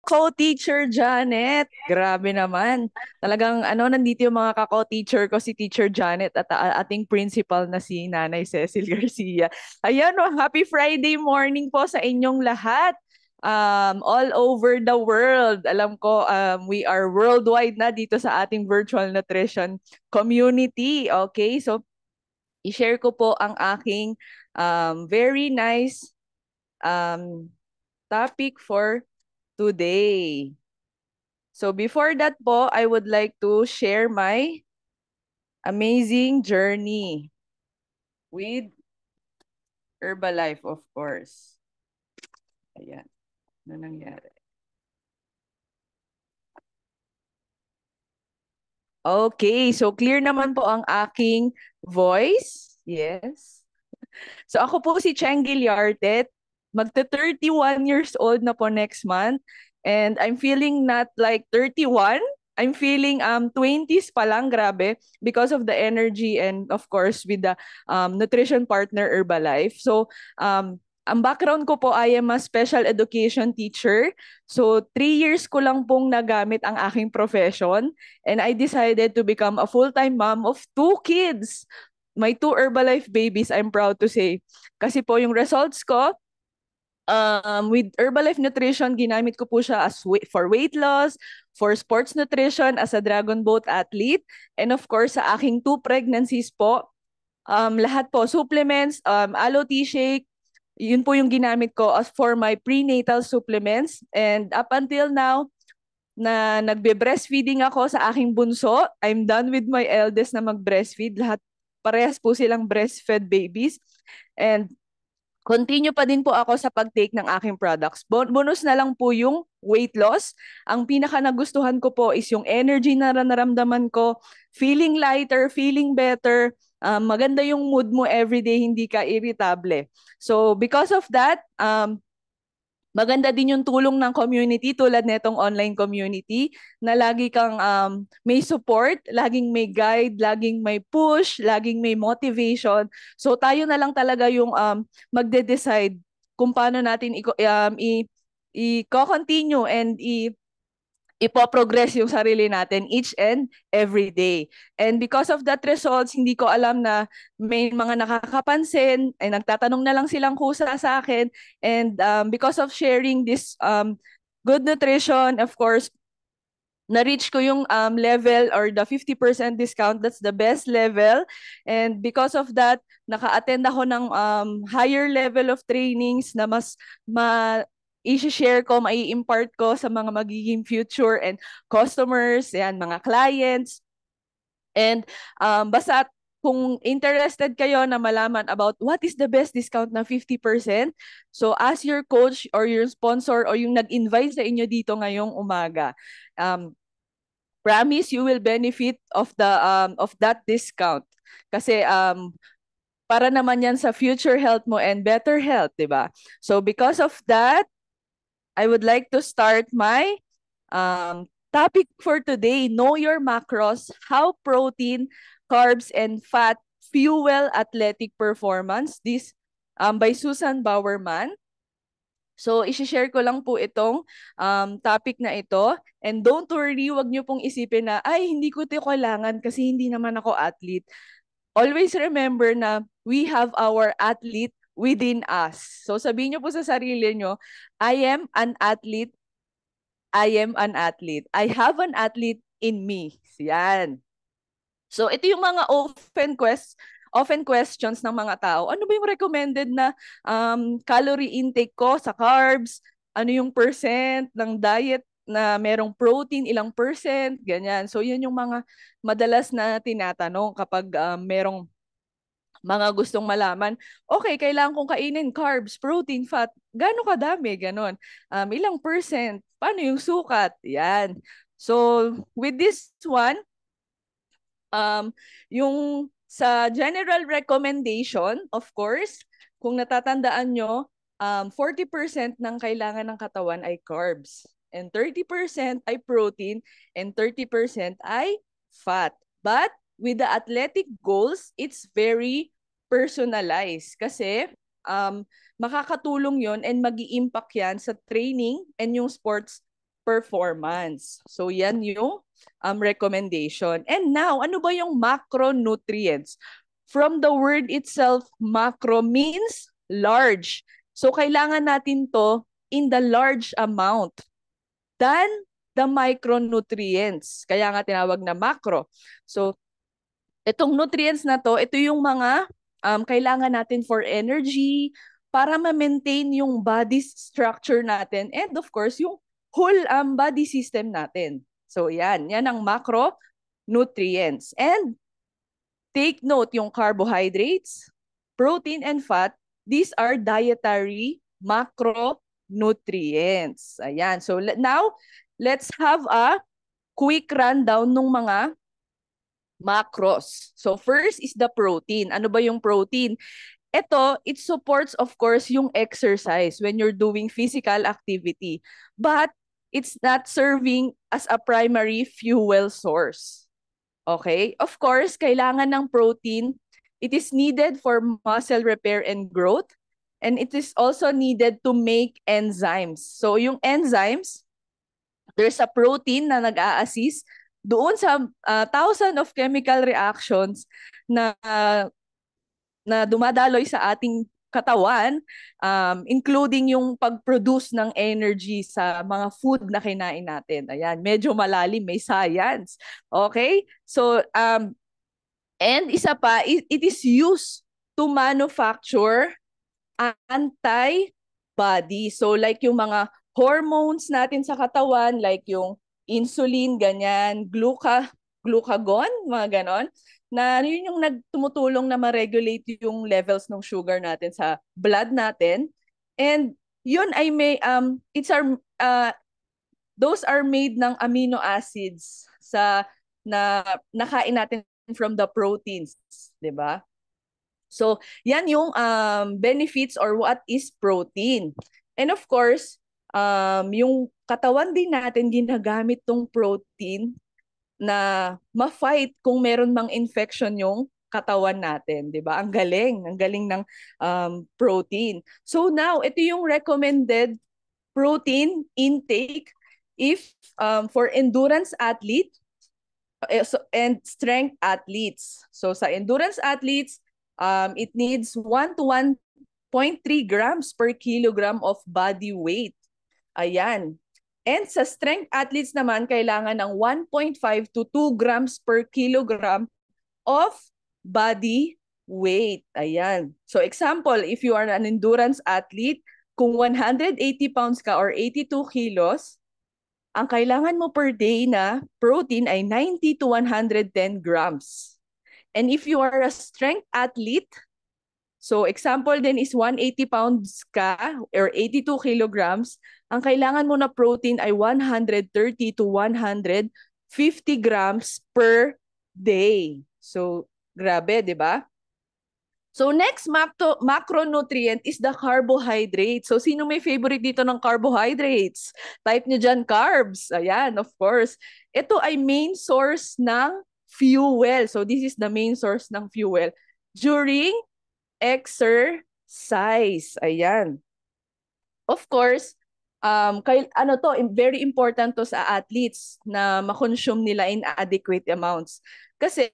Co-teacher Janet. Grabe naman. Talagang nandito yung mga ka-co-teacher ko, si Teacher Janet at ating principal na si Nanay Cecil Garcia. Ayan, happy Friday morning po sa inyong lahat. All over the world. Alam ko, we are worldwide na dito sa ating virtual nutrition community. Okay, so i-share ko po ang aking very nice um, topic for today. So before that po, I would like to share my amazing journey with Herbalife, of course. Ayan, ano nangyari? Okay, so clear naman po ang aking voice. Yes. So ako po si Cheng Giliartet. Magta 31 years old na po next month. And I'm feeling not like 31. I'm feeling 20s pa lang, grabe, because of the energy and of course with the nutrition partner Herbalife. So ang background ko po, I am a special education teacher. So 3 years ko lang pong nagamit ang aking profession and I decided to become a full-time mom of two kids, my two Herbalife babies, I'm proud to say. Kasi po yung results ko, with Herbalife Nutrition, ginamit ko po siya for weight loss, for sports nutrition as a Dragon Boat athlete, and of course sa aking two pregnancies po, lahat po, supplements, aloe tea shake, yun po yung ginamit ko as for my prenatal supplements. And up until now, na nagbe-breastfeeding ako sa aking bunso. I'm done with my eldest na mag-breastfeed. Lahat parehas po silang breastfed babies. And continue pa din po ako sa pag-take ng aking products. Bonus na lang po yung weight loss. Ang pinaka nagustuhan ko po is yung energy na naramdaman ko, feeling lighter, feeling better, maganda yung mood mo everyday, hindi ka irritable. So because of that, maganda din yung tulong ng community tulad netong online community na lagi kang may support, laging may guide, laging may push, laging may motivation. So tayo na lang talaga yung magde-decide kung paano natin i-continue and ipoprogress yung sarili natin each and every day. And because of that results, hindi ko alam na may mga nakakapansin, ay nagtatanong na lang silang kusa sa akin. And because of sharing this good nutrition, of course, na-reach ko yung level or the 50% discount. That's the best level. And because of that, naka-attend ako ng higher level of trainings na mas i-share ko, mai-impart ko sa mga magiging future and customers, yan, mga clients. And basta kung interested kayo na malaman about what is the best discount na 50%, so ask your coach or your sponsor or yung nag-invite sa inyo dito ngayong umaga. Promise you will benefit of that discount. Kasi para naman yan sa future health mo and better health, 'di ba? So because of that, I would like to start my topic for today. Know your macros, how protein, carbs, and fat fuel athletic performance. This by Susan Bowerman. So, isi-share ko lang po itong topic na ito. And don't worry, wag niyo pong isipin na, ay, hindi ko ito kailangan kasi hindi naman ako athlete. Always remember na we have our athlete within us. So, sabihin niyo po sa sarili niyo, I am an athlete. I am an athlete. I have an athlete in me. Yan. So, ito yung mga often questions ng mga tao. Ano ba yung recommended na calorie intake ko sa carbs? Ano yung percent ng diet na merong protein, ilang percent, ganyan. So, yun yung mga madalas na tinatanong kapag merong mga gustong malaman. Okay, kailangan kong kainin carbs, protein, fat. Gaano kadami? Ganon. Ilang percent? Paano yung sukat? Yan. So, with this one, yung sa general recommendation, of course, kung natatandaan nyo, 40% ng kailangan ng katawan ay carbs. And 30% ay protein and 30% ay fat. But with the athletic goals, it's very personalized kasi makakatulong yon and mag impact yan sa training and yung sports performance. So yan yung recommendation. And now, ano ba yung macronutrients? From the word itself, macro means large. So kailangan natin to in the large amount than the micronutrients. Kaya nga tinawag na macro. So itong nutrients na to, ito yung mga kailangan natin for energy, para ma-maintain yung body structure natin, and of course, yung whole body system natin. So yan ang macronutrients. And take note, yung carbohydrates, protein, and fat, these are dietary macronutrients. Ayan. So now, let's have a quick rundown ng mga macros. So first is the protein. Ano ba yung protein? Ito, it supports of course yung exercise when you're doing physical activity. But it's not serving as a primary fuel source. Okay? Of course, kailangan ng protein. It is needed for muscle repair and growth. And it is also needed to make enzymes. So yung enzymes, there's a protein na nag-a-assist doon sa thousand of chemical reactions na dumadaloy sa ating katawan, including yung pag-produce ng energy sa mga food na kinain natin. Ayan, medyo malalim, may science. Okay? So, and isa pa, it is used to manufacture antibody. So, like yung mga hormones natin sa katawan, like yung insulin, ganyan, glucagon, mga ganon, na yun yung tumutulong na ma-regulate yung levels ng sugar natin sa blood natin. And yun ay may, those are made ng amino acids na nakain natin from the proteins, di ba? So, yan yung benefits or what is protein. And of course, yung katawan din natin ginagamit tong protein na ma-fight kung meron mang infection yung katawan natin, 'di ba? Ang galing ng protein. So now, ito yung recommended protein intake if for endurance athlete and strength athletes. So sa endurance athletes, it needs 1 to 1.3 grams per kilogram of body weight. Ayan. And sa strength athletes naman, kailangan ng 1.5 to 2 grams per kilogram of body weight. Ayan. So example, if you are an endurance athlete, kung 180 pounds ka or 82 kilos, ang kailangan mo per day na protein ay 90 to 110 grams. And if you are a strength athlete, so example din is 180 pounds ka or 82 kilograms, ang kailangan mo na protein ay 130 to 150 grams per day. So grabe, di ba? So next macronutrient is the carbohydrate. So sino may favorite dito ng carbohydrates? Type nyo dyan, carbs. Ayan, of course. Ito ay main source ng fuel. So this is the main source ng fuel during exercise. Ayan. Of course, very important to sa athletes na ma-consume nila in adequate amounts. Kasi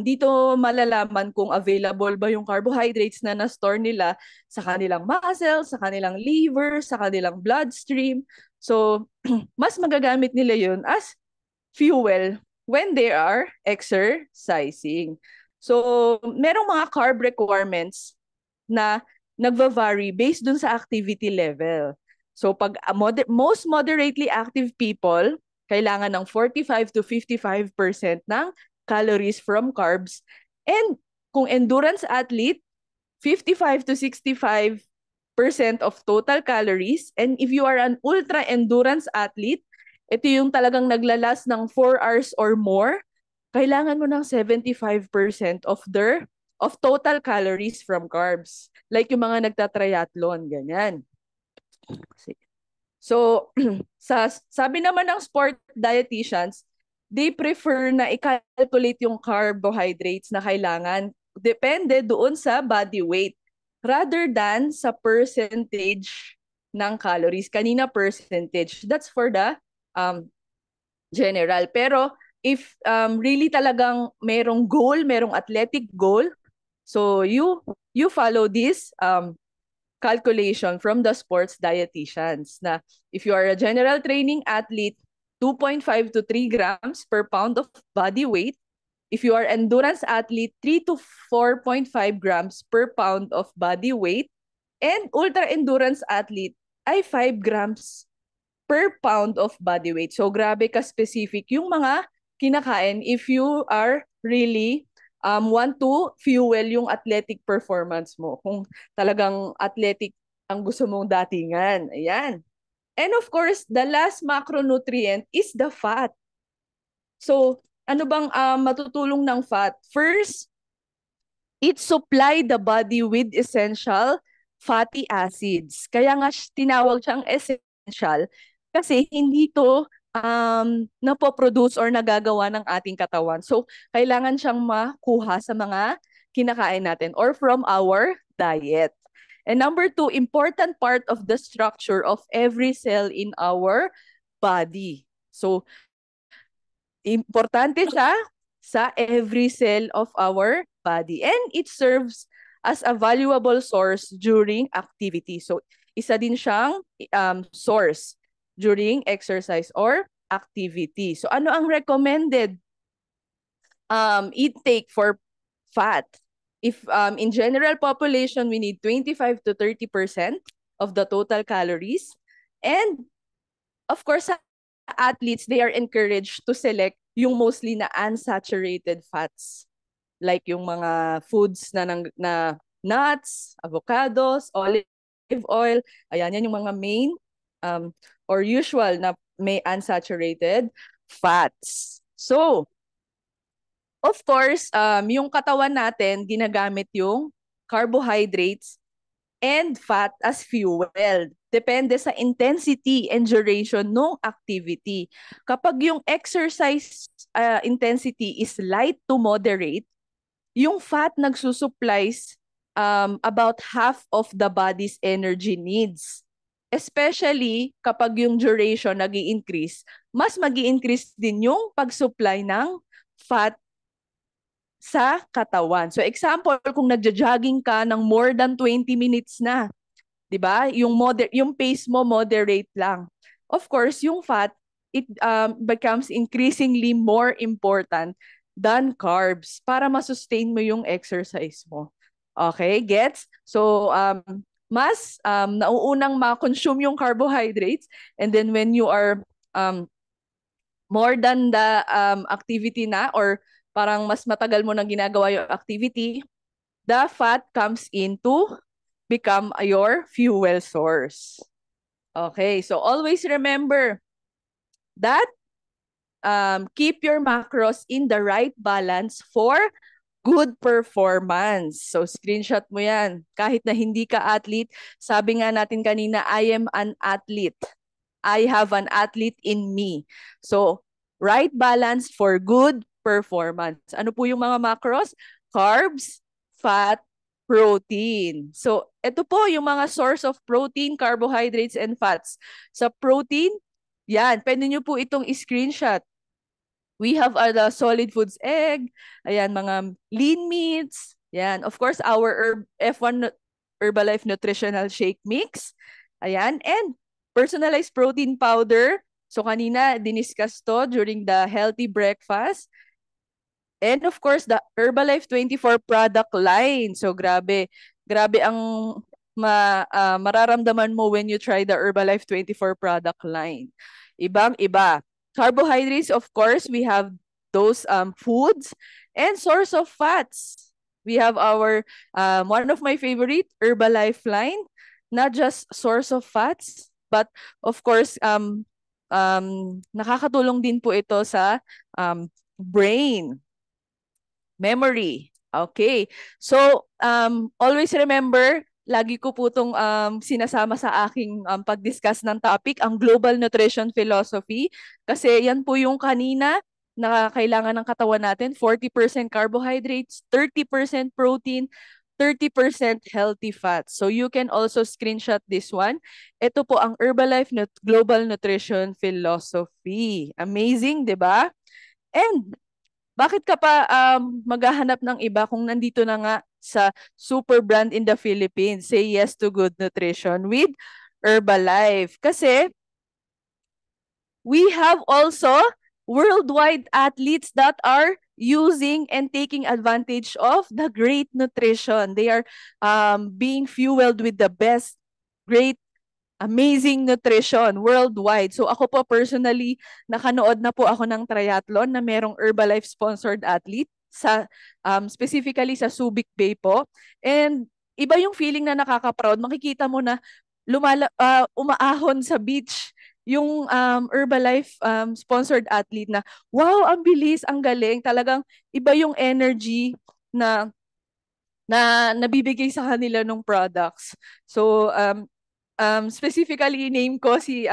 dito malalaman kung available ba yung carbohydrates na na-store nila sa kanilang muscles, sa kanilang liver, sa kanilang bloodstream. So, mas magagamit nila yun as fuel when they are exercising. So, merong mga carb requirements na nagva-vary based dun sa activity level. So, pag most moderately active people, kailangan ng 45 to 55% ng calories from carbs. And kung endurance athlete, 55 to 65% of total calories. And if you are an ultra endurance athlete, ito yung talagang naglalas ng 4 hours or more, kailangan mo ng 75% of total calories from carbs. Like yung mga nagtatriathlon, ganyan. So, sabi naman ng sport dietitians, they prefer na i-calculate yung carbohydrates na kailangan depende doon sa body weight rather than sa percentage ng calories. Kanina percentage. That's for the um, general. Pero if really talagang merong goal, merong athletic goal, so you follow this calculation from the sports dietitians na if you are a general training athlete, 2.5 to 3 grams per pound of body weight. If you are endurance athlete, 3 to 4.5 grams per pound of body weight. And ultra endurance athlete ay 5 grams per pound of body weight. So grabe ka specific yung mga kinakain if you are really want to fuel yung athletic performance mo. Kung talagang athletic ang gusto mong datingan. Ayan. And of course, the last macronutrient is the fat. So, ano bang matutulong ng fat? First, it supply the body with essential fatty acids. Kaya nga tinawag siyang essential kasi hindi to napoproduce or nagagawa ng ating katawan. So, kailangan siyang makuha sa mga kinakain natin or from our diet. And number two, important part of the structure of every cell in our body. So, importante siya sa every cell of our body. And it serves as a valuable source during activity. So, isa din siyang source during exercise or activity. So, ano ang recommended intake for fat? If in general population, we need 25 to 30% of the total calories. And of course, sa athletes, they are encouraged to select yung mostly na unsaturated fats. Like yung mga foods na nuts, avocados, olive oil. Ayan, yan yung mga main or usual na may unsaturated fats. So, of course, yung katawan natin, ginagamit yung carbohydrates and fat as fuel. Depende sa intensity and duration ng activity. Kapag yung exercise intensity is light to moderate, yung fat nagsusupplies about half of the body's energy needs. Especially kapag yung duration nag-i-increase, mas mag-i-increase din yung pag-supply ng fat sa katawan. So example, kung nagja-jogging ka ng more than 20 minutes na, 'di ba? Yung pace mo moderate lang. Of course, yung fat it becomes increasingly more important than carbs para ma-sustain mo yung exercise mo. Okay, gets? So mas nauunang ma-consume yung carbohydrates and then when you are more than the activity na or parang mas matagal mo nang ginagawa yung activity, the fat comes in to become your fuel source. Okay, so always remember that keep your macros in the right balance for good performance. So screenshot mo yan. Kahit na hindi ka athlete, sabi nga natin kanina, I am an athlete. I have an athlete in me. So, right balance for good performance. Ano po yung mga macros? Carbs, fat, protein. So, ito po yung mga source of protein, carbohydrates, and fats. Sa protein, yan, pwede nyo po itong screenshot. We have the solid foods egg, ayan, mga lean meats, yan. Of course, our F1 Herbalife Nutritional Shake Mix, ayan, and personalized protein powder. So kanina, diniscuss to during the healthy breakfast. And of course, the Herbalife 24 product line. So grabe, grabe ang mararamdaman mo when you try the Herbalife 24 product line. Ibang-iba. Carbohydrates, of course, we have those foods and source of fats. We have our, one of my favorite, Herbalife line, not just source of fats, but of course, nakakatulong din po ito sa brain, memory. Okay. So, always remember, lagi ko po itong sinasama sa aking pag-discuss ng topic, ang Global Nutrition Philosophy. Kasi yan po yung kanina na kailangan ng katawan natin, 40% carbohydrates, 30% protein, 30% healthy fats. So you can also screenshot this one. Ito po ang Herbalife Global Nutrition Philosophy. Amazing, 'di ba? And bakit ka pa maghahanap ng iba kung nandito na nga sa super brand in the Philippines? Say yes to good nutrition with Herbalife. Kasi we have also worldwide athletes that are using and taking advantage of the great nutrition. They are being fueled with the best, great, amazing nutrition worldwide. So ako po personally, nakanood na po ako ng triathlon na merong Herbalife sponsored athlete sa specifically sa Subic Bay po. And iba yung feeling na nakaka-proud. Makikita mo na umaahon sa beach yung Herbalife sponsored athlete na wow, ang bilis, ang galing. Talagang iba yung energy na nabibigay sa kanila ng products. So specifically name ko si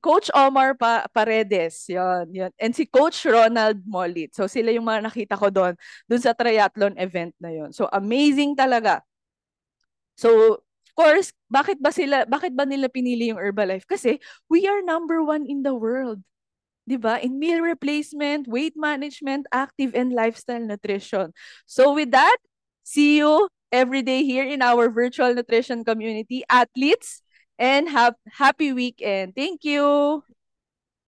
Coach Omar Paredes, yon. And si Coach Ronald Molit. So sila yung mga nakita ko doon sa triathlon event na yon. So amazing talaga. So of course, bakit ba nila pinili yung Herbalife? Kasi we are number one in the world. 'Di ba? In meal replacement, weight management, active and lifestyle nutrition. So with that, see you every day here in our virtual nutrition community, athletes, and have happy weekend. Thank you.